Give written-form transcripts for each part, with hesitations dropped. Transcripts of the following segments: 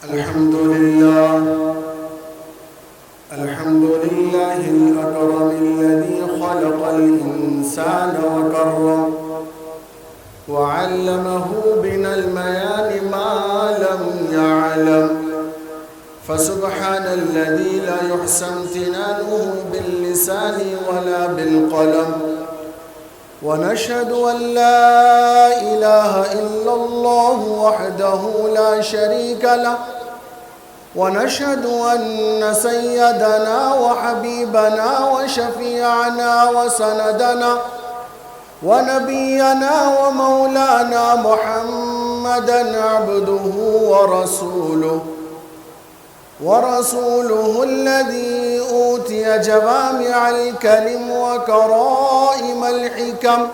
الحمد لله الأكرم الذي خلق الإنسان وكرم وعلمه من البيان ما لم يعلم، فسبحان الذي لا يحصى امتنانه باللسان ولا بالقلم. ونشهد أن لا إله إلا الله وحده لا شريك له، ونشهد أن سيدنا وحبيبنا وشفيعنا وسندنا ونبينا ومولانا محمدا عبده ورسوله الذي أوتي جوامع الكلم وكرائم الحكم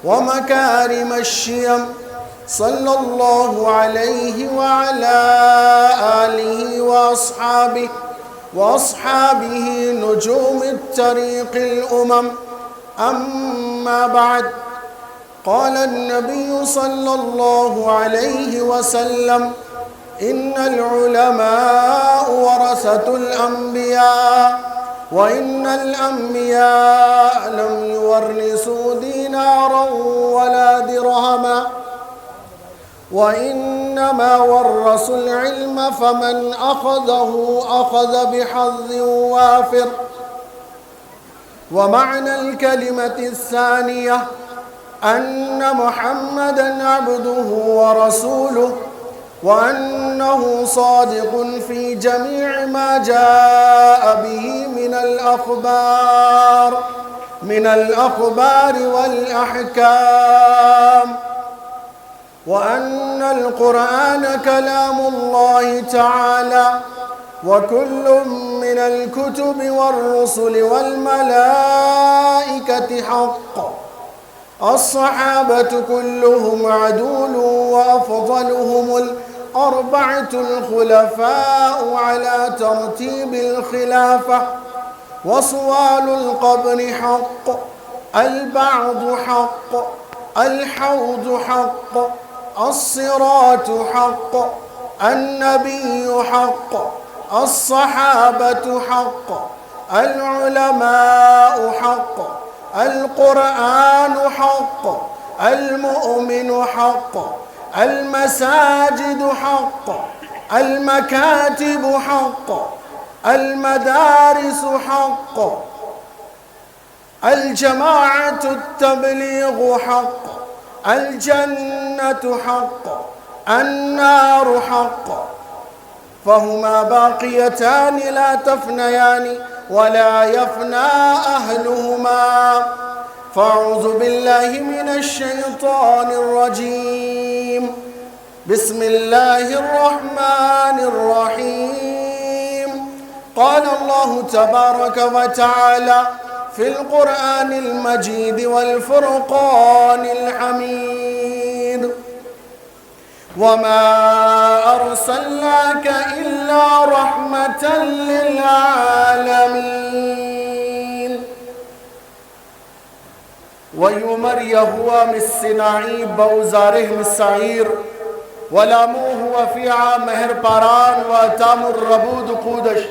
ومكارم الشيم، صلى الله عليه وعلى آله وأصحابه نجوم الطريق الأمم. أما بعد، قال النبي صلى الله عليه وسلم: إن العلماء ورثة الأنبياء، وإن الأنبياء لم يورثوا دينارا ولا درهما، وإنما ورثوا العلم، فمن أخذه أخذ بحظ وافر. ومعنى الكلمة الثانية أن محمدًا عبده ورسوله، وأنه صادق في جميع ما جاء به من الأخبار والأحكام، وأن القرآن كلام الله تعالى، وكل من الكتب والرسل والملائكة حق. الصحابة كلهم عدول، وأفضلهم الأربعة الخلفاء على ترتيب الخلافة. وصوال القبر حق، البعض حق، الحوض حق، الصراط حق، النبي حق، الصحابة حق، العلماء حق، القرآن حق، المؤمن حق، المساجد حق، المكاتب حق، المدارس حق، الجماعة التبليغ حق، الجنة حق، النار حق، فهما باقيتان لا تفنيان ولا يفنى أهلهما. فأعوذ بالله من الشيطان الرجيم. بسم الله الرحمن الرحيم. قال الله تبارك وتعالى في القرآن المجيد والفرقان الحميد: وما أرسلناك إلا رحمة للعالمين. ويمر يهوى مسناعی بوزاره مسعیر ولاموه وفیع مہر پاران واتام الربود قودش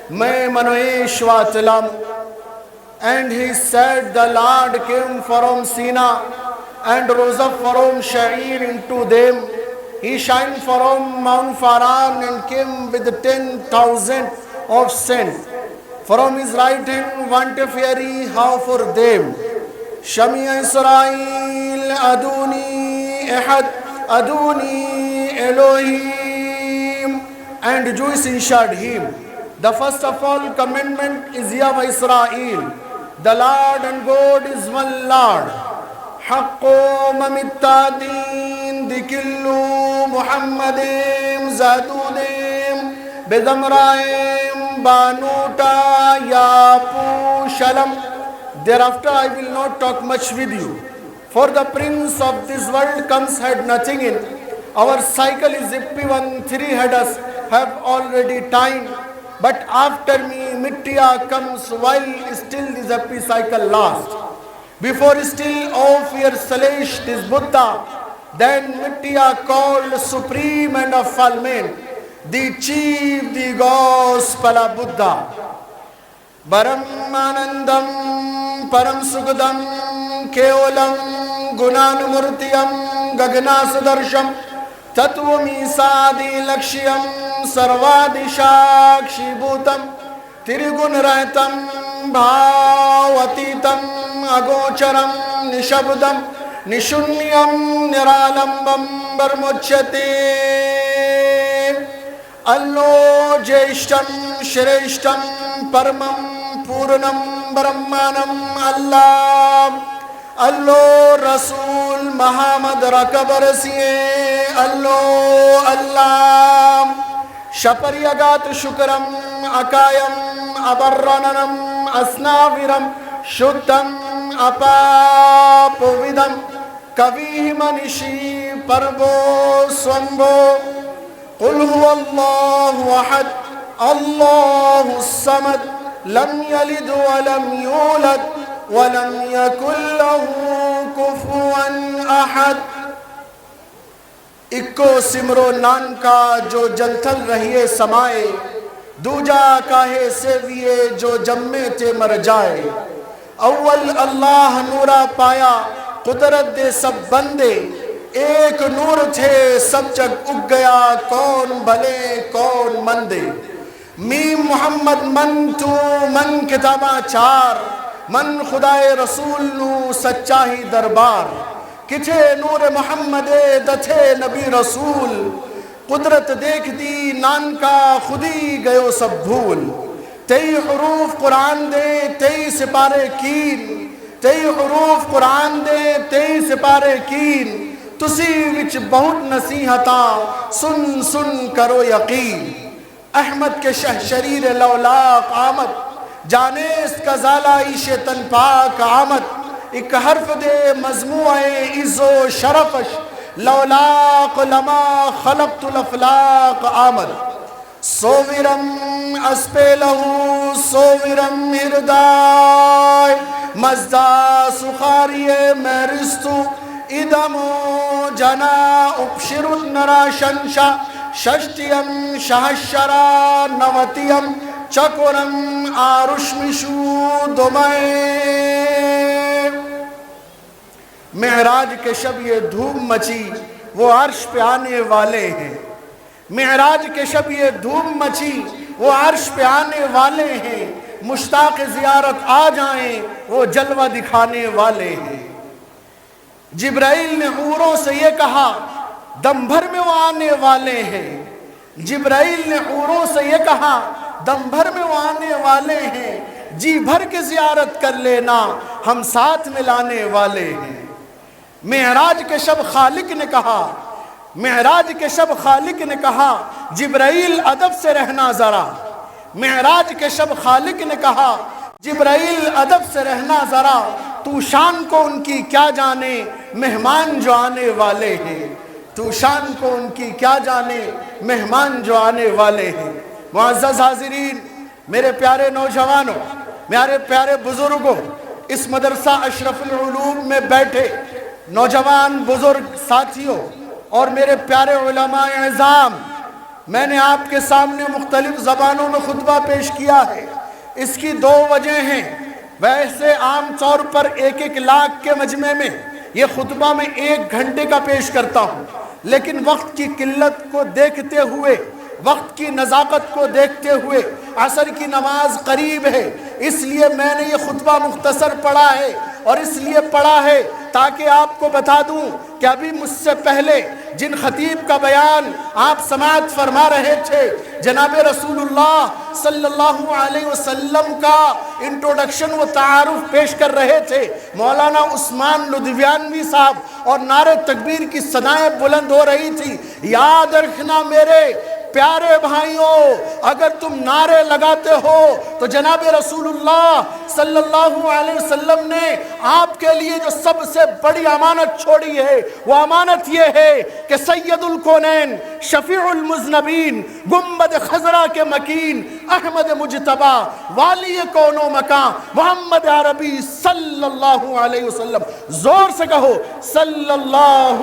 میں منویش واتلام. And he said, the Lord came from Sinai and rose up from Sha'ir into them. He shined from Mount Faran and came with 10,000 of sand. From his right hand went a fiery how for them. Shami Israel, Adoni Ehad, Adoni Elohim. And Jews answered him, the first of all commandment is Yahweh Israel, the Lord and God is one Lord. حقو ممتادين دكلو Muhammadin زادودين بدمرائم بانوتا يابو شلم. Thereafter I will not talk much with you, for the prince of this world comes had nothing in. Our cycle is Zippy 1, 3 headers have already time, but after me Mittiya comes while still this Zippy cycle lasts. Before still of your celeste is Buddha, then Mittiya called supreme and of all men. the chief, the Gospala Buddha. Brahmanandam Param Sukadam Kevalam Gunanumurtiyam Gaganasudarsham Tattvamisadi Lakshyam Sarvadishakshi Bhutam Tirigunaratam Bhavatitam Agocharam Nishabdam Nishunyam Niralambam Brahmochyate Allo Jeshtam Shreshtam Paramam Puranam Brahmanam Allah Allo Rasul Muhammad Rakabarasiye Allo Allah Shaparyagat Shukram Akayam Abarrananam Asnaviram Shuddham Apapovidam Kavih Manishi Parvo Swambo Qul huwallahu ahad Allahu samad Lam yalid wa lam yulad wa lam yakul lahu kufuwan ahad Ikko simro nan ka jo jalthal rahiye samaye Duja kahe seviye jo jamme te mar jaye Awwal Allah nura paya Qudrat de sab bande ایک نور تھے سب جگ اگ گیا کون بھلے کون مندے میم محمد من تو من کتابہ چار من خدائے رسول نو سچا ہی دربار کتھے نور محمد دتھے نبی رسول قدرت دیکھ دی نان کا خودی گئو سب بھول تئی حروف قرآن دے تئی سپارے کین تئی حروف قرآن دے تئی سپارے کین تسی وچ بہت نصیحتاں سن سن کرو یقین احمد کے شہ شریر لولاق آمد جانیس کا زالہ عیش تن پاک آمد ایک حرف دے مضموع عز و شرفش لولاق لما خلقت الافلاق آمد سوورم اسپے لہو سوورم ہردائے مزدہ سخاری میرستو ادمو جنا اپشرت نرا شنشا ششتیم شہشرا نوتیم چکرم آرشمشو دمائے معراج کے شب یہ دھوم مچی وہ عرش پہ آنے والے ہیں معراج کے شب یہ دھوم مچی وہ عرش پہ آنے والے ہیں مشتاق زیارت آ جائیں وہ جلوہ دکھانے والے ہیں جبرائیل نے حوروں سے یہ کہا دم بھر میں وہ آنے والے ہیں جبرائیل نے حوروں سے یہ کہا دم بھر میں وہ آنے والے ہیں جی بھر کے زیارت کر لینا ہم ساتھ میں لانے والے ہیں معراج کے شب خالق نے کہا معراج کے شب خالق نے کہا جبرائیل ادب سے رہنا ذرا معراج کے شب خالق نے کہا جبرائیل ادب سے رہنا ذرا تو شان کو ان کی کیا جانے مہمان جو آنے والے ہیں تو شان کو ان کی کیا جانے مہمان جو آنے والے ہیں معزز حاضرین میرے پیارے نوجوانوں میرے پیارے بزرگوں اس مدرسہ اشرف العلوم میں بیٹھے نوجوان بزرگ ساتھیوں اور میرے پیارے علماء اعظام میں نے آپ کے سامنے مختلف زبانوں میں خطبہ پیش کیا ہے اس کی دو وجہ ہیں ویسے عام طور پر 1-1 لاکھ کے مجمع میں یہ خطبہ میں 1 گھنٹے کا پیش کرتا ہوں لیکن وقت کی قلت کو دیکھتے ہوئے وقت کی نزاکت کو دیکھتے ہوئے عصر کی نماز قریب ہے اس لیے میں نے یہ خطبہ مختصر پڑھا ہے اور اس لیے پڑھا ہے تاکہ آپ کو بتا دوں کہ ابھی مجھ سے پہلے جن خطیب کا بیان آپ سماعت فرما رہے تھے جناب رسول اللہ صلی اللہ علیہ وسلم کا انٹروڈکشن و تعارف پیش کر رہے تھے مولانا عثمان لدھیانوی صاحب اور نعرہ تکبیر کی صدائیں بلند ہو رہی تھی یاد رکھنا میرے پیارے بھائیوں اگر تم نعرے لگاتے ہو تو جناب رسول اللہ صلی اللہ علیہ وسلم نے آپ کے لیے جو سب سے بڑی امانت چھوڑی ہے وہ امانت یہ ہے کہ سید الکونین شفیع المذنبین گنبد خضرا کے مکین احمد مجتبی والی کون و مکان محمد عربی صلی اللہ علیہ وسلم زور سے کہو صلی اللہ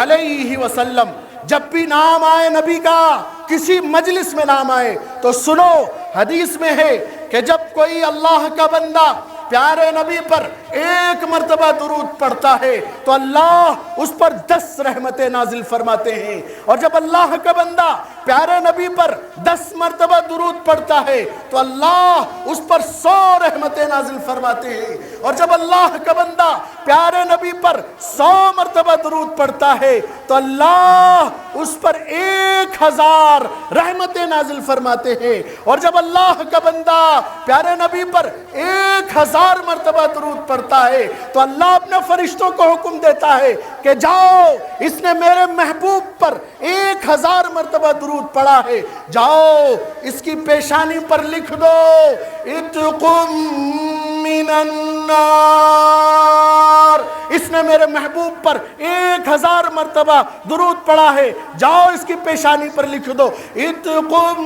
علیہ وسلم جب بھی نام آئے نبی کا کسی مجلس میں نام آئے تو سنو، حدیث میں ہے کہ جب کوئی اللہ کا بندہ پیارے نبی پر ایک مرتبہ درود پڑھتا ہے تو اللہ اس پر 10 رحمتیں نازل فرماتے ہیں، اور جب اللہ کا بندہ پیارے نبی پر 10 مرتبہ درود پڑھتا ہے تو اللہ اس پر 100 رحمتیں نازل فرماتے ہیں، اور جب اللہ کا بندہ پیارے نبی پر 100 مرتبہ درود پڑھتا ہے تو اللہ اس پر 1000 رحمتیں نازل فرماتے ہیں، اور جب اللہ کا بندہ پیارے نبی پر 1000 مرتبہ درود پڑھتا ہے تو اللہ اپنے فرشتوں کو حکم دیتا ہے کہ جاؤ، اس نے میرے محبوب پر 1000 مرتبہ درود پڑھا ہے، جاؤ اس کی پیشانی پر لکھ دو اتقم من النار، اس نے میرے محبوب پر 1000 مرتبہ درود پڑھا ہے، جاؤ اس کی پیشانی پر لکھ دو اتقم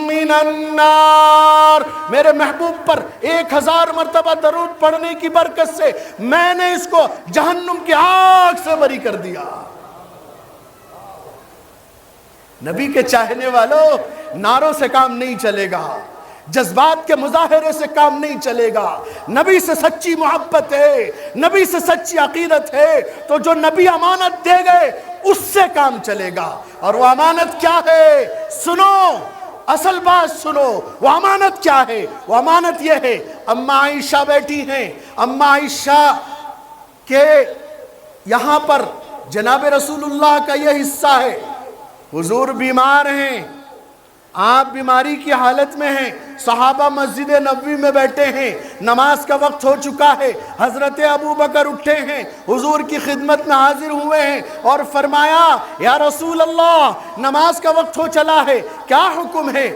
من النار، میرے محبوب پر 1000 مرتبہ درود پڑھنے کی برکت سے میں نے اس کو جہنم کی آگ سے بری کر دیا۔ نبی کے چاہنے والوں، نعروں سے کام نہیں چلے گا، جذبات کے مظاہرے سے کام نہیں چلے گا، نبی سے سچی محبت ہے، نبی سے سچی عقیدت ہے تو جو نبی امانت دے گئے اس سے کام چلے گا۔ اور وہ امانت کیا ہے؟ سنو، اصل بات سنو، وہ امانت کیا ہے؟ وہ امانت یہ ہے، اماں عائشہ بیٹھی ہیں، اماں عائشہ کے یہاں پر جناب رسول اللہ کا یہ حصہ ہے، حضور بیمار ہیں، آپ بیماری کی حالت میں ہیں، صحابہ مسجد نبوی میں بیٹھے ہیں، نماز کا وقت ہو چکا ہے، حضرت ابو بکر اٹھے ہیں، حضور کی خدمت میں حاضر ہوئے ہیں اور فرمایا یا رسول اللہ نماز کا وقت ہو چلا ہے، کیا حکم ہے؟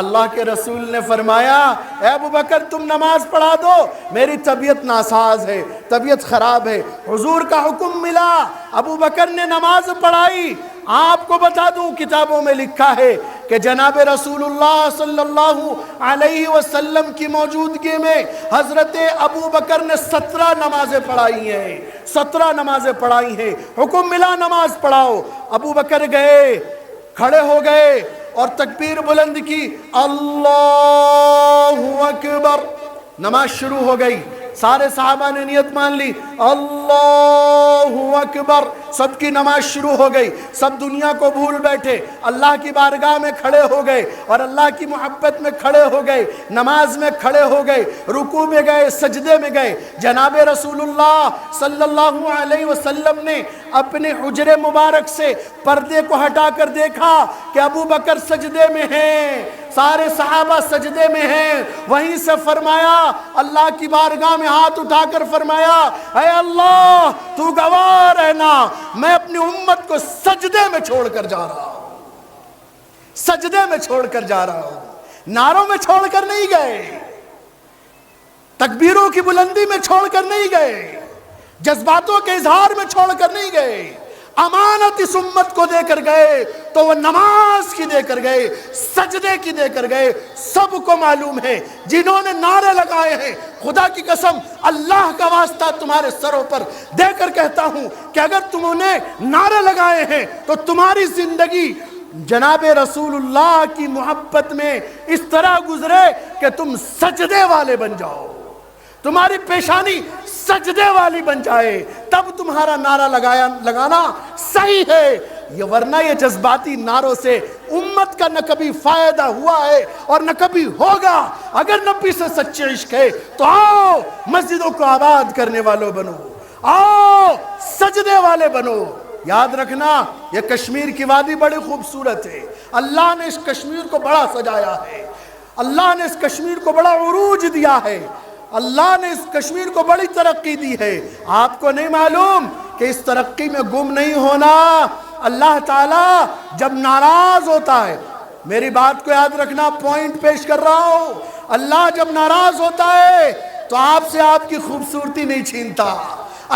اللہ کے رسول نے فرمایا اے ابو بکر تم نماز پڑھا دو، میری طبیعت ناساز ہے، طبیعت خراب ہے۔ حضور کا حکم ملا، ابو بکر نے نماز پڑھائی۔ آپ کو بتا دوں کتابوں میں لکھا ہے کہ جناب رسول اللہ صلی اللہ علیہ وسلم کی موجودگی میں حضرت ابو بکر نے 17 نمازیں پڑھائی ہیں، 17 نمازیں پڑھائی ہیں، حکم ملا نماز پڑھاؤ۔ ابو بکر گئے، کھڑے ہو گئے اور تکبیر بلند کی، اللہ اکبر، نماز شروع ہو گئی، سارے صحابہ نے نیت مان لی، اللہ اکبر، سب کی نماز شروع ہو گئی، سب دنیا کو بھول بیٹھے، اللہ کی بارگاہ میں کھڑے ہو گئے اور اللہ کی محبت میں کھڑے ہو گئے، نماز میں کھڑے ہو گئے، رکوع میں گئے، سجدے میں گئے۔ جناب رسول اللہ صلی اللہ علیہ وسلم نے اپنے حجرے مبارک سے پردے کو ہٹا کر دیکھا کہ ابو بکر سجدے میں ہیں، سارے صحابہ سجدے میں ہیں، وہیں سے فرمایا، اللہ کی بارگاہ میں ہاتھ اٹھا کر فرمایا اے اللہ تو گواہ رہنا، میں اپنی امت کو سجدے میں چھوڑ کر جا رہا ہوں، سجدے میں چھوڑ کر جا رہا ہوں، نعروں میں چھوڑ کر نہیں گئے، تکبیروں کی بلندی میں چھوڑ کر نہیں گئے، جذباتوں کے اظہار میں چھوڑ کر نہیں گئے، امانت اس امت کو دے کر گئے تو وہ نماز کی دے کر گئے، سجدے کی دے کر گئے۔ سب کو معلوم ہے جنہوں نے نعرے لگائے ہیں، خدا کی قسم اللہ کا واسطہ تمہارے سروں پر دے کر کہتا ہوں کہ اگر تمہوں نے نعرے لگائے ہیں تو تمہاری زندگی جناب رسول اللہ کی محبت میں اس طرح گزرے کہ تم سجدے والے بن جاؤ، تمہاری پیشانی سجدے والی بن جائے، تب تمہارا نعرہ لگانا صحیح ہے، یہ ورنہ یہ جذباتی نعروں سے امت کا نہ کبھی فائدہ ہوا ہے اور نہ کبھی ہوگا۔ اگر نبی سے سچے عشق ہے تو آؤ مسجدوں کو آباد کرنے والوں بنو، آؤ سجدے والے بنو۔ یاد رکھنا یہ کشمیر کی وادی بڑی خوبصورت ہے، اللہ نے اس کشمیر کو بڑا سجایا ہے، اللہ نے اس کشمیر کو بڑا عروج دیا ہے، اللہ نے اس کشمیر کو بڑی ترقی دی ہے۔ آپ کو نہیں معلوم کہ اس ترقی میں گم نہیں ہونا؟ اللہ تعالیٰ جب ناراض ہوتا ہے، میری بات کو یاد رکھنا، پوائنٹ پیش کر رہا ہوں، اللہ جب ناراض ہوتا ہے تو آپ سے آپ کی خوبصورتی نہیں چھینتا،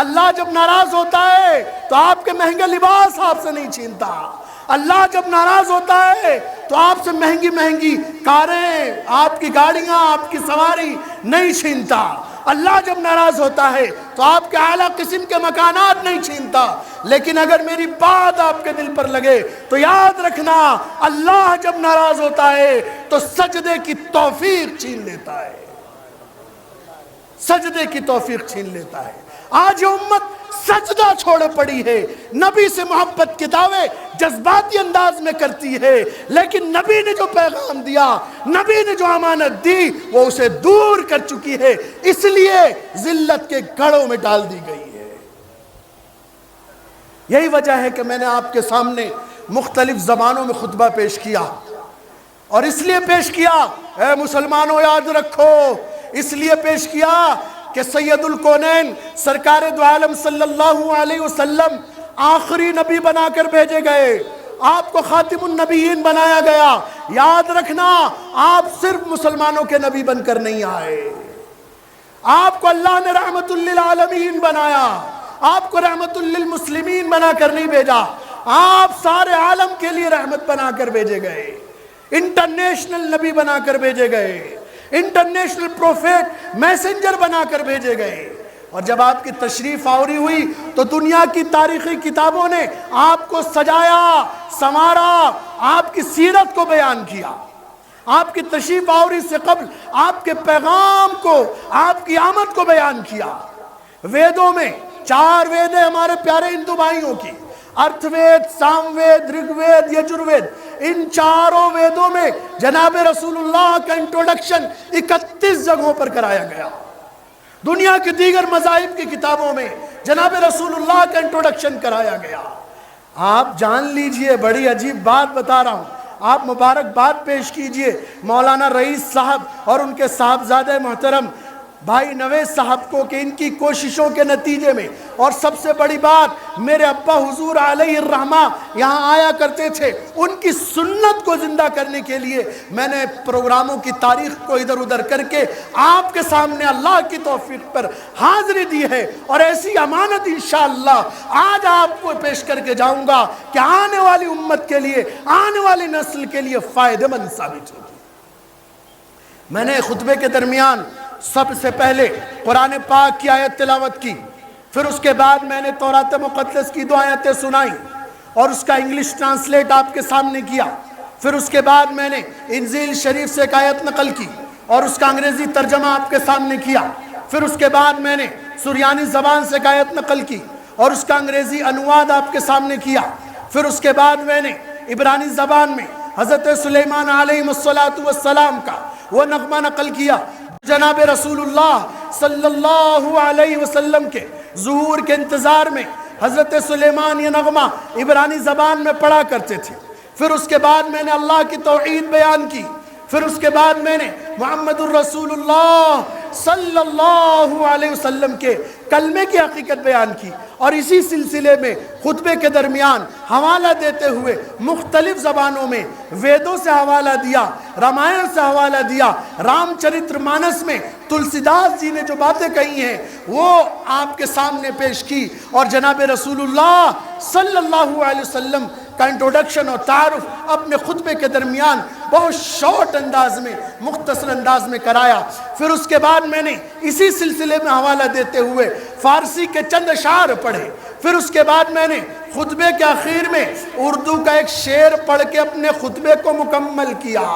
اللہ جب ناراض ہوتا ہے تو آپ کے مہنگے لباس آپ سے نہیں چھینتا، اللہ جب ناراض ہوتا ہے تو آپ سے مہنگی مہنگی کاریں، آپ کی گاڑیاں، آپ کی سواری نہیں چھینتا۔ اللہ جب ناراض ہوتا ہے تو آپ کے اعلیٰ قسم کے مکانات نہیں چھینتا، لیکن اگر میری بات آپ کے دل پر لگے تو یاد رکھنا، اللہ جب ناراض ہوتا ہے تو سجدے کی توفیق چھین لیتا ہے، سجدے کی توفیق چھین لیتا ہے۔ آج یہ امت سجدہ چھوڑے پڑی ہے، نبی سے محبت کے دعوے جذباتی انداز میں کرتی ہے، لیکن نبی نے جو پیغام دیا، نبی نے جو امانت دی، وہ اسے دور کر چکی ہے، اس لیے ذلت کے گڑھوں میں ڈال دی گئی ہے۔ یہی وجہ ہے کہ میں نے آپ کے سامنے مختلف زبانوں میں خطبہ پیش کیا، اور اس لیے پیش کیا، اے مسلمانوں یاد رکھو، اس لیے پیش کیا کہ سید الکونین سرکار دو عالم صلی اللہ علیہ وسلم آخری نبی بنا کر بھیجے گئے، آپ کو خاتم النبیین بنایا گیا۔ یاد رکھنا، آپ صرف مسلمانوں کے نبی بن کر نہیں آئے، آپ کو اللہ نے رحمت للعالمین بنایا، آپ کو رحمت للمسلمین بنا کر نہیں بھیجا، آپ سارے عالم کے لیے رحمت بنا کر بھیجے گئے، انٹرنیشنل نبی بنا کر بھیجے گئے، انٹرنیشنل پروفیٹ میسنجر بنا کر بھیجے گئے۔ اور جب آپ کی تشریف آوری ہوئی تو دنیا کی تاریخی کتابوں نے آپ کو سجایا، سنوارا، آپ کی سیرت کو بیان کیا، آپ کی تشریف آوری سے قبل آپ کے پیغام کو، آپ کی آمد کو بیان کیا۔ ویدوں میں 4 وید ہیں ہمارے پیارے ہندو بھائیوں کی، ارتھ وید، سام وید، رگ وید، یجر وید، ان 4 ویدوں میں جناب رسول اللہ کا انٹروڈکشن 31 جگہوں پر کرایا گیا۔ دنیا کی دیگر مذاہب کی کتابوں میں جناب رسول اللہ کا انٹروڈکشن کرایا گیا۔ آپ جان لیجئے، بڑی عجیب بات بتا رہا ہوں، آپ مبارکباد پیش کیجئے مولانا رئیس صاحب اور ان کے صاحبزادہ محترم بھائی نوید صاحب کو کہ ان کی کوششوں کے نتیجے میں، اور سب سے بڑی بات، میرے ابا حضور علیہ الرحمہ یہاں آیا کرتے تھے، ان کی سنت کو زندہ کرنے کے لیے میں نے پروگراموں کی تاریخ کو ادھر ادھر کر کے آپ کے سامنے اللہ کی توفیق پر حاضری دی ہے، اور ایسی امانت انشاءاللہ آج آپ کو پیش کر کے جاؤں گا کہ آنے والی امت کے لیے، آنے والی نسل کے لیے فائدہ مند ثابت ہوگی۔ میں نے خطبے کے درمیان سب سے پہلے قرآن پاک کی آیت تلاوت کی، پھر اس کے بعد میں نے تورات مقدس کی 2 آیتیں سنائیں اور اس کا انگلش ٹرانسلیٹ آپ کے سامنے کیا، پھر اس کے بعد میں نے انجیل شریف سے ایک آیت نقل کی اور اس کا انگریزی ترجمہ آپ کے سامنے کیا، پھر اس کے بعد میں نے سریانی زبان سے ایک آیت نقل کی اور اس کا انگریزی انواد آپ کے سامنے کیا، پھر اس کے بعد میں نے عبرانی زبان میں حضرت سلیمان علیہ السلام کا وہ نغمہ نقل کیا، جناب رسول اللہ صلی اللہ علیہ وسلم کے ظہور کے انتظار میں حضرت سلیمان یہ نغمہ عبرانی زبان میں پڑھا کرتے تھے۔ پھر اس کے بعد میں نے اللہ کی توحید بیان کی، پھر اس کے بعد میں نے محمد الرسول اللہ صلی اللہ علیہ وسلم کے کلمے کی حقیقت بیان کی، اور اسی سلسلے میں خطبے کے درمیان حوالہ دیتے ہوئے مختلف زبانوں میں ویدوں سے حوالہ دیا، رامائن سے حوالہ دیا، رام چرتر مانس میں تلسی داس جی نے جو باتیں کہی ہیں وہ آپ کے سامنے پیش کی، اور جناب رسول اللہ صلی اللہ علیہ وسلم کا انٹروڈکشن اور تعارف اپنے خطبے کے درمیان بہت شارٹ انداز میں، مختصر انداز میں کرایا۔ پھر اس کے بعد میں نے اسی سلسلے میں حوالہ دیتے ہوئے فارسی کے چند اشعار پڑھے، پھر اس کے بعد میں نے خطبے کے آخر میں اردو کا ایک شعر پڑھ کے اپنے خطبے کو مکمل کیا،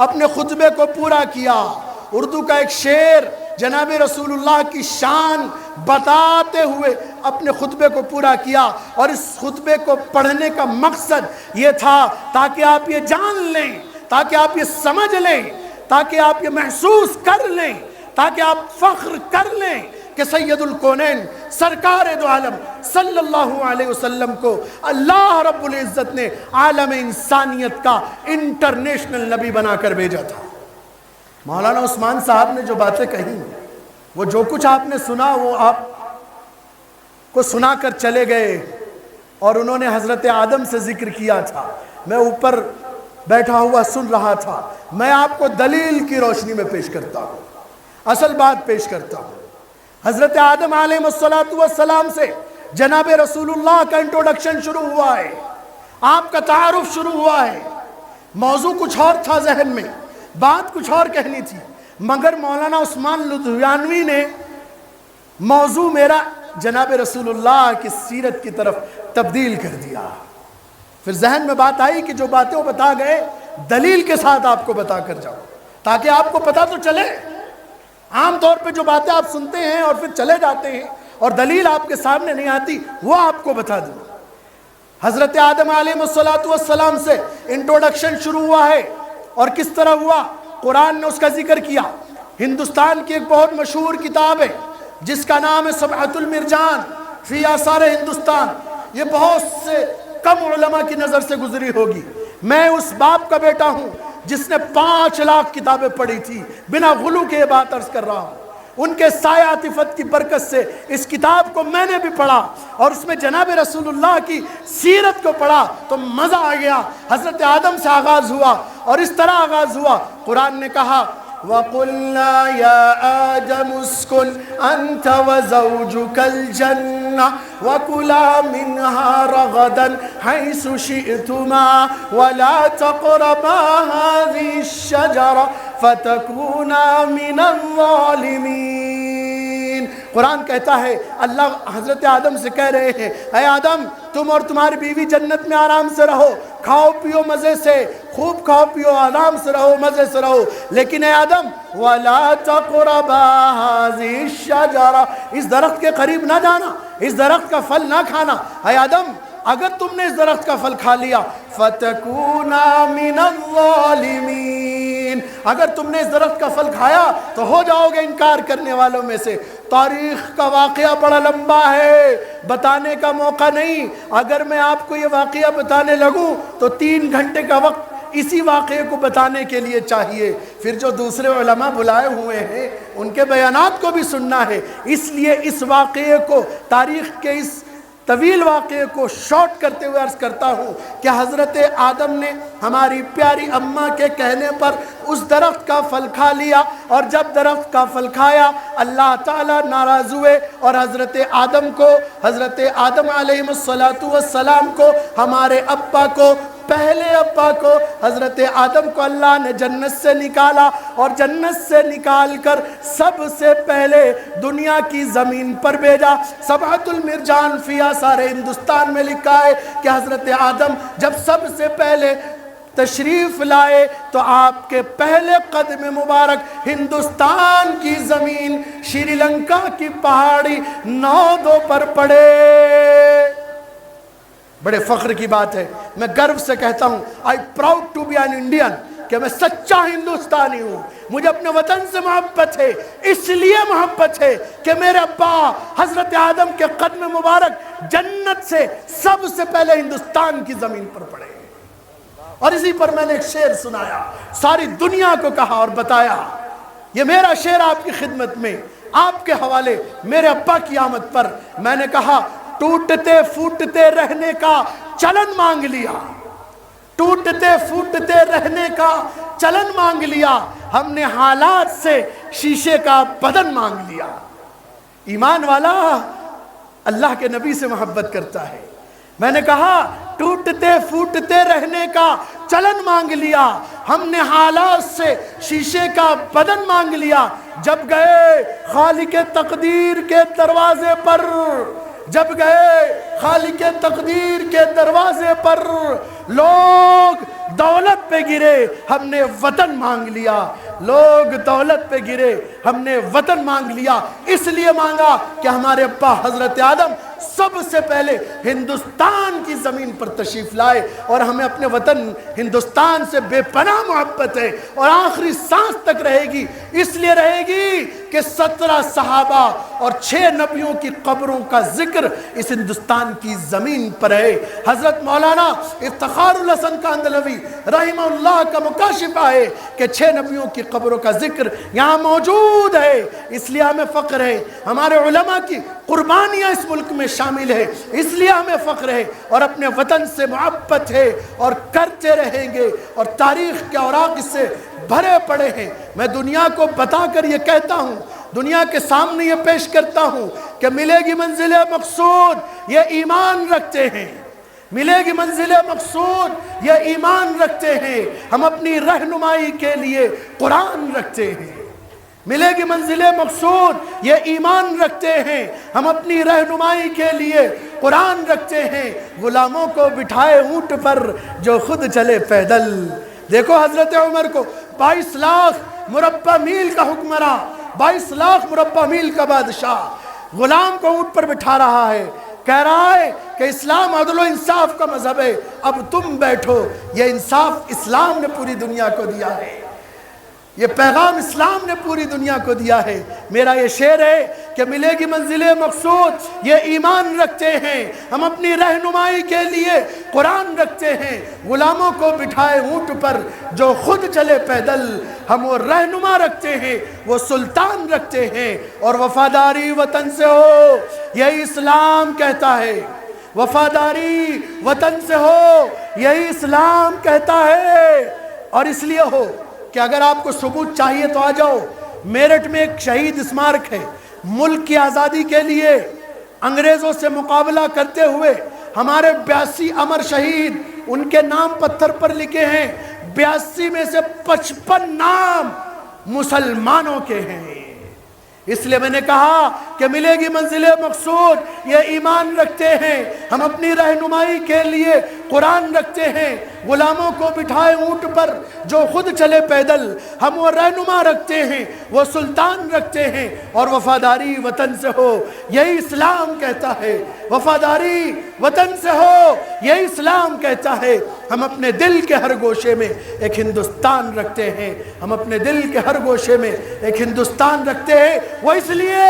اپنے خطبے کو پورا کیا۔ اردو کا ایک شعر جناب رسول اللہ کی شان بتاتے ہوئے اپنے خطبے کو پورا کیا، اور اس خطبے کو پڑھنے کا مقصد یہ تھا تاکہ آپ یہ جان لیں، تاکہ آپ یہ سمجھ لیں، تاکہ آپ یہ محسوس کر لیں، تاکہ آپ فخر کر لیں کہ سید الکونین سرکار دو عالم صلی اللہ علیہ وسلم کو اللہ رب العزت نے عالم انسانیت کا انٹرنیشنل نبی بنا کر بھیجا تھا۔ مولانا عثمان صاحب نے جو باتیں کہی، وہ جو کچھ آپ نے سنا وہ آپ کو سنا کر چلے گئے، اور انہوں نے حضرت آدم سے ذکر کیا تھا، میں اوپر بیٹھا ہوا سن رہا تھا۔ میں آپ کو دلیل کی روشنی میں پیش کرتا ہوں، اصل بات پیش کرتا ہوں۔ حضرت آدم علیہ السلام سے جناب رسول اللہ کا انٹروڈکشن شروع ہوا ہے، آپ کا تعارف شروع ہوا ہے۔ موضوع کچھ اور تھا ذہن میں، بات کچھ اور کہنی تھی، مگر مولانا عثمان لدھیانوی نے موضوع میرا جناب رسول اللہ کی سیرت کی طرف تبدیل کر دیا۔ پھر ذہن میں بات آئی کہ جو باتیں وہ بتا گئے دلیل کے ساتھ آپ کو بتا کر جاؤ، تاکہ آپ کو پتہ تو چلے۔ عام طور پہ جو باتیں آپ سنتے ہیں اور پھر چلے جاتے ہیں اور دلیل آپ کے سامنے نہیں آتی، وہ آپ کو بتا دوں۔ حضرت آدم علیہ السلام سے انٹروڈکشن شروع ہوا ہے، اور کس طرح ہوا قرآن نے اس کا ذکر کیا۔ ہندوستان کی ایک بہت مشہور کتاب ہے جس کا نام ہے سبعۃ المرجان فی آثار ہندوستان، یہ بہت سے کم علماء کی نظر سے گزری ہوگی۔ میں اس باپ کا بیٹا ہوں جس نے 5 لاکھ کتابیں پڑھی تھی، بنا غلو کے یہ بات عرض کر رہا ہوں۔ ان کے سایہ عاطفت کی برکت سے اس کتاب کو میں نے بھی پڑھا، اور اس میں جناب رسول اللہ کی سیرت کو پڑھا تو مزہ آ گیا۔ حضرت آدم سے آغاز ہوا، اور اس طرح آغاز ہوا، قرآن نے کہا وَقُلْنَا يَا آدَمُ اسْكُنْ أَنْتَ وَزَوْجُكَ الْجَنَّةَ وَكُلَا مِنْهَا رَغَدًا حَيْثُ شِئْتُمَا وَلَا تَقْرَبَا هَذِهِ الشَّجَرَةَ فَتَكُونَا مِنَ الظَّالِمِينَ۔ قرآن کہتا ہے اللہ حضرت آدم سے کہہ رہے ہیں، اے آدم تم اور تمہاری بیوی جنت میں آرام سے رہو، کھاؤ پیو مزے سے، خوب کھاؤ پیو، آرام سے رہو، مزے سے رہو، لیکن اے آدم وَلَا تَقْرَبَا هَذِهِ الشَّجَرَةَ، اس درخت کے قریب نہ جانا، اس درخت کا پھل نہ کھانا۔ اے آدم اگر تم نے اس درخت کا پھل کھا لیا فَتَكُونَا مِنَ الظَّالِمِينَ، اگر تم نے اس درخت کا پھل کھایا تو ہو جاؤ گے انکار کرنے والوں میں سے۔ تاریخ کا واقعہ بڑا لمبا ہے، بتانے کا موقع نہیں۔ اگر میں آپ کو یہ واقعہ بتانے لگوں تو 3 گھنٹے کا وقت اسی واقعے کو بتانے کے لیے چاہیے، پھر جو دوسرے علماء بلائے ہوئے ہیں ان کے بیانات کو بھی سننا ہے۔ اس لیے اس واقعے کو، تاریخ کے اس طویل واقعے کو شارٹ کرتے ہوئے عرض کرتا ہوں کہ حضرت آدم نے ہماری پیاری اماں کے کہنے پر اس درخت کا پھل کھا لیا، اور جب درخت کا پھل کھایا اللہ تعالیٰ ناراض ہوئے، اور حضرت آدم علیہ السلام کو، ہمارے ابا کو، پہلے ابا کو، حضرت آدم کو اللہ نے جنت سے نکالا، اور جنت سے نکال کر سب سے پہلے دنیا کی زمین پر بھیجا۔ سبعۃ المرجان فی آثار ہندوستان میں لکھا ہے کہ حضرت آدم جب سب سے پہلے تشریف لائے تو آپ کے پہلے قدم مبارک ہندوستان کی زمین، شری لنکا کی پہاڑی نودو پر پڑے۔ بڑے فخر کی بات ہے، میں گرو سے کہتا ہوں I proud to be an Indian، کہ میں سچا ہندوستانی ہوں۔ مجھے اپنے وطن سے محبت ہے، اس لیے محبت ہے کہ میرے ابا حضرت آدم کے قدم مبارک جنت سے سب سے پہلے ہندوستان کی زمین پر پڑے۔ اور اسی پر میں نے ایک شعر سنایا، ساری دنیا کو کہا اور بتایا، یہ میرا شعر آپ کی خدمت میں، آپ کے حوالے، میرے ابا کی آمد پر میں نے کہا ٹوٹتے پھوٹتے رہنے کا چلن مانگ لیا، ٹوٹتے پھوٹتے رہنے کا چلن مانگ لیا، ہم نے حالات سے شیشے کا بدن مانگ لیا۔ ایمان والا اللہ کے نبی سے محبت کرتا ہے۔ میں نے کہا ٹوٹتے پھوٹتے رہنے کا چلن مانگ لیا، ہم نے حالات سے شیشے کا بدن مانگ لیا، جب گئے خالق تقدیر کے دروازے پر، جب گئے خالق تقدیر کے دروازے پر، لوگ دولت پہ گرے ہم نے وطن مانگ لیا، لوگ دولت پہ گرے ہم نے وطن مانگ لیا۔ اس لیے مانگا کہ ہمارے ابا حضرت آدم سب سے پہلے ہندوستان کی زمین پر تشریف لائے، اور ہمیں اپنے وطن ہندوستان سے بے پناہ محبت ہے، اور آخری سانس تک رہے گی۔ اس لیے رہے گی کہ 17 صحابہ اور 6 نبیوں کی قبروں کا ذکر اس ہندوستان کی زمین پر ہے۔ حضرت مولانا افتخار الحسن کاندھلوی رحمہ اللہ کا مکاشفہ ہے کہ 6 نبیوں کی قبروں کا ذکر یہاں موجود ہے، اس لیے ہمیں فخر ہے، ہمارے علماء کی قربانیاں اس ملک میں شامل ہے، اس لیے ہمیں فخر ہے، اور اپنے وطن سے محبت ہے، اور کرتے رہیں گے، اور تاریخ کے اوراق اس سے بھرے پڑے ہیں۔ میں دنیا کو بتا کر یہ کہتا ہوں، دنیا کے سامنے یہ پیش کرتا ہوں کہ ملے گی منزل مقصود، یہ ایمان رکھتے ہیں، ملے گی منزل مقصود، یہ ایمان رکھتے ہیں، ہم اپنی رہنمائی کے لیے قرآن رکھتے ہیں۔ ملے گی منزل مقصود، یہ ایمان رکھتے ہیں ہم اپنی رہنمائی کے لیے قرآن رکھتے ہیں، غلاموں کو بٹھائے اونٹ پر جو خود چلے پیدل۔ دیکھو حضرت عمر کو 22 لاکھ مربع میل کا حکمراں، 22 لاکھ مربع میل کا بادشاہ غلام کو اونٹ پر بٹھا رہا ہے، کہہ رہا ہے کہ اسلام عدل و انصاف کا مذہب ہے، اب تم بیٹھو۔ یہ انصاف اسلام نے پوری دنیا کو دیا ہے، یہ پیغام اسلام نے پوری دنیا کو دیا ہے۔ میرا یہ شعر ہے کہ ملے گی منزل مقصود، یہ ایمان رکھتے ہیں ہم اپنی رہنمائی کے لیے قرآن رکھتے ہیں، غلاموں کو بٹھائے اونٹ پر جو خود چلے پیدل، ہم وہ رہنما رکھتے ہیں، وہ سلطان رکھتے ہیں، اور وفاداری وطن سے ہو یہی اسلام کہتا ہے، وفاداری وطن سے ہو یہی اسلام کہتا ہے۔ اور اس لیے ہو کہ اگر آپ کو ثبوت چاہیے تو آ جاؤ، میرٹھ میں ایک شہید اسمارک ہے، ملک کی آزادی کے لیے انگریزوں سے مقابلہ کرتے ہوئے ہمارے 82 امر شہید، ان کے نام پتھر پر لکھے ہیں، 82 میں سے 55 نام مسلمانوں کے ہیں۔ اس لیے میں نے کہا کہ ملے گی منزل مقصود، یہ ایمان رکھتے ہیں ہم اپنی رہنمائی کے لیے قرآن رکھتے ہیں، غلاموں کو بٹھائے اونٹ پر جو خود چلے پیدل، ہم وہ رہنما رکھتے ہیں، وہ سلطان رکھتے ہیں، اور وفاداری وطن سے ہو یہی اسلام کہتا ہے، وفاداری وطن سے ہو یہی اسلام کہتا ہے۔ ہم اپنے دل کے ہر گوشے میں ایک ہندوستان رکھتے ہیں، ہم اپنے دل کے ہر گوشے میں ایک ہندوستان رکھتے ہیں، وہ اس لیے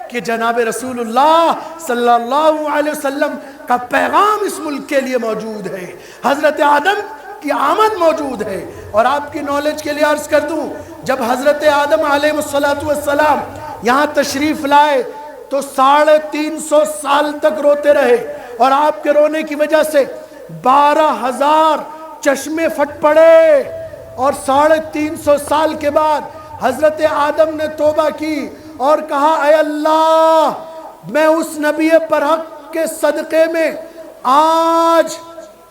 کہ جناب رسول اللہ صلی اللہ علیہ وسلم کا پیغام اس ملک کے لیے موجود ہے، حضرت آدم کی آمد موجود ہے۔ اور آپ کی نالج کے لیے عرض کر دوں، جب حضرت آدم علیہ السلام یہاں تشریف لائے تو 350 سال تک روتے رہے، اور آپ کے رونے کی وجہ سے 12,000 چشمے پھٹ پڑے، اور 350 سال کے بعد حضرت آدم نے توبہ کی اور کہا اے اللہ، میں اس نبی پر حق کے صدقے میں آج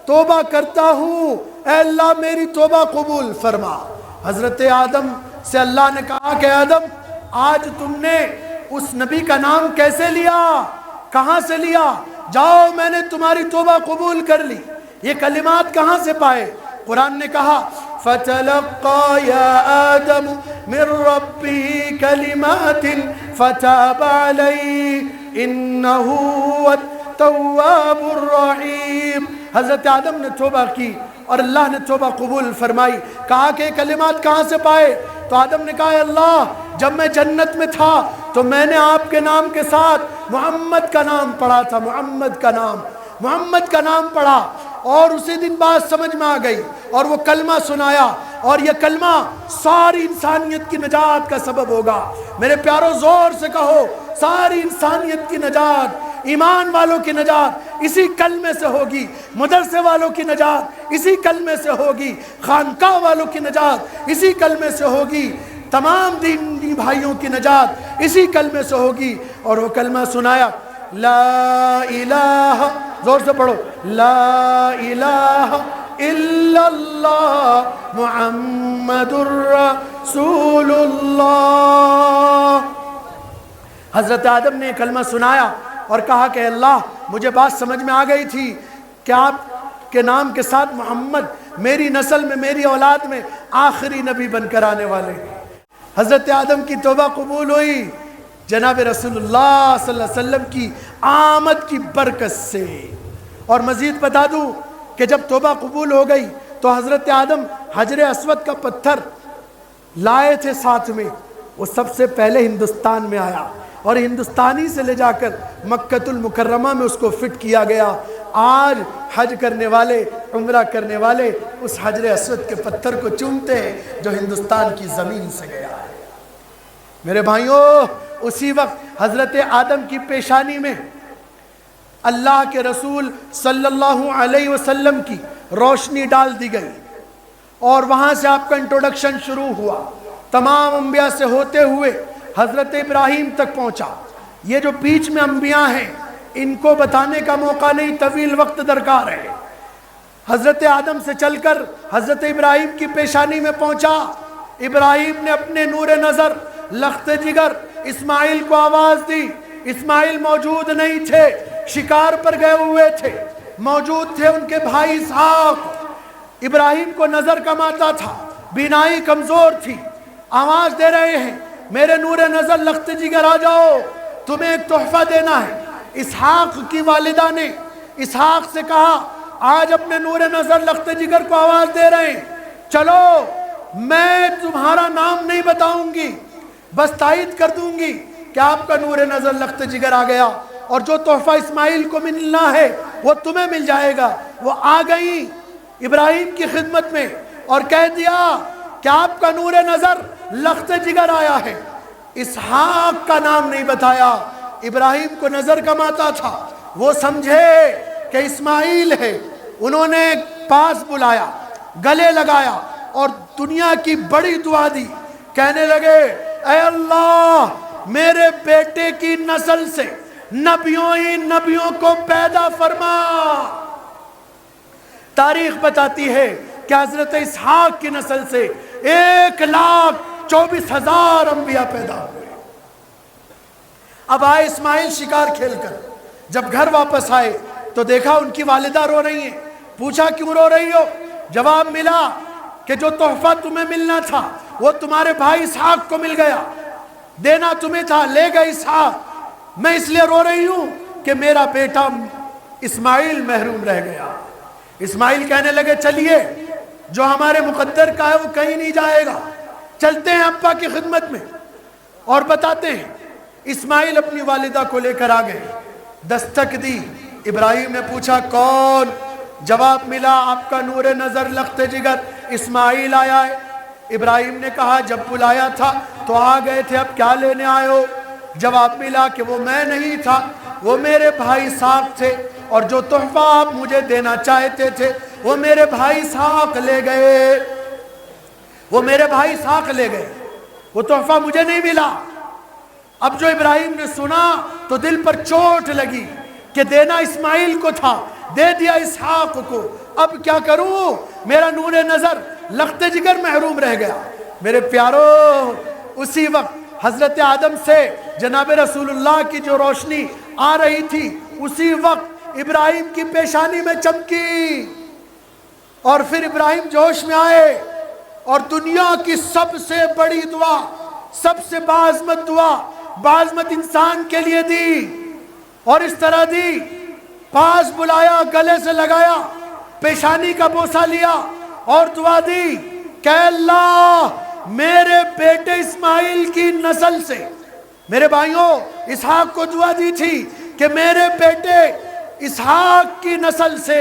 توبہ کرتا ہوں، اے اللہ میری توبہ قبول فرما۔ حضرت آدم سے اللہ نے کہا کہ آدم، آج تم نے اس نبی کا نام کیسے لیا، کہاں سے لیا؟ جاؤ، میں نے تمہاری توبہ قبول کر لی۔ یہ کلمات کہاں سے پائے؟ قرآن نے کہا فَتَلَقَّى يَا آدَمُ مِن رَبِّهِ كَلِمَاتٍ فَتَابَ عَلَيْهِ إِنَّهُ هُوَ التَّوَّابُ الرَّحِيمُ۔ حضرت آدم نے توبہ کی اور اللہ نے توبہ قبول فرمائی۔ کہا کہ کلمات کہاں سے پائے؟ تو آدم نے کہا اللہ، جب میں جنت میں تھا تو میں نے آپ کے نام کے ساتھ محمد کا نام پڑھا تھا، محمد کا نام پڑھا، اور اسی دن بات سمجھ میں آ گئی اور وہ کلمہ سنایا، اور یہ کلمہ ساری انسانیت کی نجات کا سبب ہوگا۔ میرے پیارو زور سے کہو، ساری انسانیت کی نجات، ایمان والوں کی نجات اسی کلمے سے ہوگی، مدرسے والوں کی نجات اسی کلمے سے ہوگی، خانقاہ والوں کی نجات اسی کلمے سے ہوگی، تمام دینی بھائیوں کی نجات اسی کلمے سے ہوگی۔ اور وہ کلمہ سنایا، لا الہ، زور سے پڑھو، لا الہ الا اللہ محمد الرسول اللہ۔ حضرت آدم نے کلمہ سنایا اور کہا کہ اللہ، مجھے بات سمجھ میں آ گئی تھی کہ آپ کے نام کے ساتھ محمد میری نسل میں، میری اولاد میں آخری نبی بن کر آنے والے ہیں۔ حضرت آدم کی توبہ قبول ہوئی جناب رسول اللہ صلی اللہ علیہ وسلم کی آمد کی برکت سے۔ اور مزید بتا دوں کہ جب توبہ قبول ہو گئی تو حضرت آدم حجر اسود کا پتھر لائے تھے ساتھ میں، وہ سب سے پہلے ہندوستان میں آیا، اور ہندوستانی سے لے جا کر مکۃ المکرمہ میں اس کو فٹ کیا گیا۔ آج حج کرنے والے، عمرہ کرنے والے اس حجر اسود کے پتھر کو چومتے ہیں جو ہندوستان کی زمین سے گیا ہے۔ میرے بھائیوں، اسی وقت حضرت آدم کی پیشانی میں اللہ کے رسول صلی اللہ علیہ وسلم کی روشنی ڈال دی گئی، اور وہاں سے آپ کا انٹروڈکشن شروع ہوا، تمام انبیاء سے ہوتے ہوئے حضرت ابراہیم تک پہنچا۔ یہ جو بیچ میں انبیاء ہیں ان کو بتانے کا موقع نہیں، طویل وقت درکار ہے۔ حضرت آدم سے چل کر حضرت ابراہیم کی پیشانی میں پہنچا۔ ابراہیم نے اپنے نور نظر لخت جگر اسماعیل کو آواز دی۔ اسماعیل موجود نہیں تھے، شکار پر گئے ہوئے تھے، موجود تھے ان کے بھائی اسحاق۔ ابراہیم کو نظر کم آتا تھا، بینائی کمزور تھی، آواز دے رہے ہیں میرے نور نظر لخت جگر آ جاؤ، تمہیں ایک تحفہ دینا ہے۔ اسحاق کی والدہ نے اسحاق سے کہا آج اپنے نور نظر لخت جگر کو آواز دے رہے ہیں، چلو میں تمہارا نام نہیں بتاؤں گی، بس تائید کر دوں گی کہ آپ کا نور نظر لخت جگر آ گیا، اور جو تحفہ اسماعیل کو ملنا ہے وہ تمہیں مل جائے گا۔ وہ آ گئی ابراہیم کی خدمت میں اور کہہ دیا کہ آپ کا نور نظر لخت جگر آیا ہے۔ اسحاق کا نام نہیں بتایا، ابراہیم کو نظر کم آتا تھا، وہ سمجھے کہ اسماعیل ہے۔ انہوں نے پاس بلایا، گلے لگایا اور دنیا کی بڑی دعا دی، کہنے لگے اے اللہ میرے بیٹے کی نسل سے نبیوں ہی نبیوں کو پیدا فرما۔ تاریخ بتاتی ہے کہ حضرت اسحاق کی نسل سے 1,24,000 انبیاء پیدا ہوئے۔ اب آئے اسماعیل شکار کھیل کر، جب گھر واپس آئے تو دیکھا ان کی والدہ رو رہی ہیں، پوچھا کیوں رو رہی ہو؟ جواب ملا کہ جو تحفہ تمہیں ملنا تھا وہ تمہارے بھائی اسحاق کو مل گیا، دینا تمہیں تھا لے گئے اسحاق، میں اس لیے رو رہی ہوں کہ میرا بیٹا اسماعیل محروم رہ گیا۔ اسماعیل کہنے لگے چلیے جو ہمارے مقدر کا ہے وہ کہیں نہیں جائے گا، چلتے ہیں ابا کی خدمت میں اور بتاتے ہیں۔ اسماعیل اپنی والدہ کو لے کر آ گئے، دستک دی، ابراہیم نے پوچھا کون؟ جواب ملا آپ کا نور نظر لخت جگر اسماعیل آیا ہے۔ ابراہیم نے کہا جب بلایا تھا تو آ گئے تھے، اب کیا لینے آئے ہو؟ جواب ملا کہ وہ میں نہیں تھا، وہ میرے بھائی اسحاق تھے، اور جو تحفہ آپ مجھے دینا چاہتے تھے وہ میرے بھائی اسحاق لے گئے، وہ میرے بھائی اسحاق لے گئے، وہ تحفہ مجھے نہیں ملا۔ اب جو ابراہیم نے سنا تو دل پر چوٹ لگی کہ دینا اسماعیل کو تھا، دے دیا اسحاق کو، اب کیا کروں؟ میرا نور نظر لخت جگر محروم رہ گیا۔ میرے پیارو، اسی وقت حضرت آدم سے جناب رسول اللہ کی جو روشنی آ رہی تھی اسی وقت ابراہیم کی پیشانی میں چمکی، اور پھر ابراہیم جوش میں آئے اور دنیا کی سب سے بڑی دعا، سب سے باعظمت دعا باعظمت انسان کے لیے دی، اور اس طرح دی، پاس بلایا، گلے سے لگایا، پیشانی کا بوسہ لیا اور دعا دی کہ اللہ میرے بیٹے اسماعیل کی نسل سے، میرے بھائیوں اسحاق کو دعا دی تھی کہ میرے بیٹے اسحاق کی نسل سے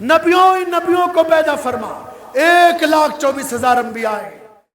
نبیوں کو پیدا فرما۔ 1,24,000 انبیاء آئے۔